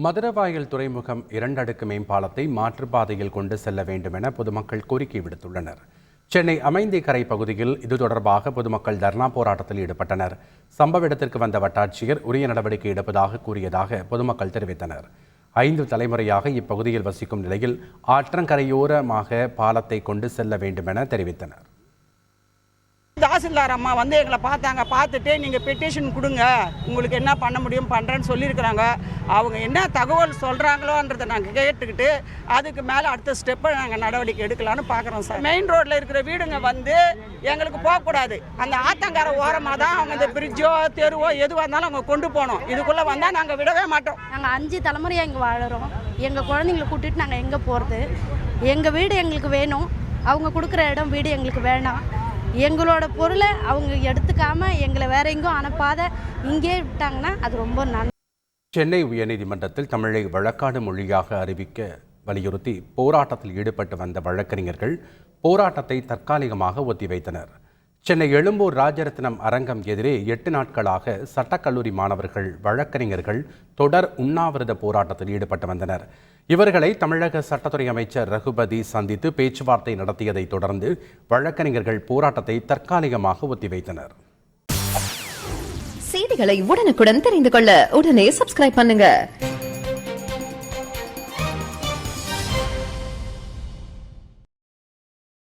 மதுரவாயல் துறைமுகம் 2 அடுக்கு மேம்பாலத்தை மாற்றுப்பாதையில் கொண்டு செல்ல வேண்டும் என பொதுமக்கள் கோரிக்கை விடுத்துள்ளனர். சென்னை அமைந்தி கரை பகுதியில் இது தொடர்பாக பொதுமக்கள் தர்ணா போராட்டத்தில் ஈடுபட்டனர். சம்பவ இடத்திற்கு வந்த வட்டாட்சியர் உரிய நடவடிக்கை எடுப்பதாக கூறியதாக பொதுமக்கள் தெரிவித்தனர். 5 தலைமுறையாக இப்பகுதியில் வசிக்கும் நிலையில் ஆற்றங்கரையோரமாக பாலத்தை கொண்டு செல்ல வேண்டும் என தெரிவித்தனர். தாசில்தார் அம்மா வந்து எங்களை பார்த்தாங்க. பார்த்துட்டு நீங்கள் பெட்டிஷன் கொடுங்க, உங்களுக்கு என்ன பண்ண முடியும் பண்ணுறேன்னு சொல்லியிருக்கிறாங்க. அவங்க என்ன தகவல் சொல்கிறாங்களோன்றதை நாங்கள் கேட்டுக்கிட்டு அதுக்கு மேலே அடுத்த ஸ்டெப்பை நாங்கள் நடவடிக்கை எடுக்கலான்னு பார்க்குறோம் சார். மெயின் ரோட்டில் இருக்கிற வீடுங்க வந்து எங்களுக்கு போகக்கூடாது. அந்த ஆத்தங்கரை ஓரமாக தான் அவங்க இந்த பிரிட்ஜோ தெருவோ எதுவாக இருந்தாலும் அவங்க கொண்டு போகணும். இதுக்குள்ளே வந்தால் நாங்கள் விடவே மாட்டோம். நாங்கள் 5 தலைமுறையாக இங்கே வாழறோம். எங்கள் குழந்தைங்களை கூட்டிகிட்டு நாங்கள் எங்கே போகிறது? எங்கள் வீடு எங்களுக்கு வேணும், அவங்க கொடுக்குற இடம் வீடு எங்களுக்கு வேணாம். எங்களோட பொருளை அவங்க எடுத்துக்காம எங்களை வேற எங்கேயும் அனுப்பாத இங்கே விட்டாங்கன்னா அது ரொம்ப நல்லது. சென்னை உயர்நீதிமன்றத்தில் தமிழை வழக்காடு மொழியாக அறிவிக்க வலியுறுத்தி போராட்டத்தில் ஈடுபட்டு வந்த வழக்கறிஞர்கள் போராட்டத்தை தற்காலிகமாக ஒத்திவைத்தனர். சென்னை எழும்பூர் ராஜரத்னம் அரங்கம் எதிரே 8 நாட்களாக சட்டக்கல்லூரி மாணவர்கள் வழக்கறிஞர்கள் தொடர் உண்ணாவிரத போராட்டத்தில் ஈடுபட்டு வந்தனர். இவர்களை தமிழக சட்டத்துறை அமைச்சர் ரகுபதி சந்தித்து பேச்சுவார்த்தை நடத்தியதை தொடர்ந்து வழக்கறிஞர்கள் போராட்டத்தை தற்காலிகமாக ஒத்திவைத்தனர். செய்திகளை உடனுக்குடன் தெரிந்து கொள்ள உடனே சப்ஸ்கிரைப் பண்ணுங்க.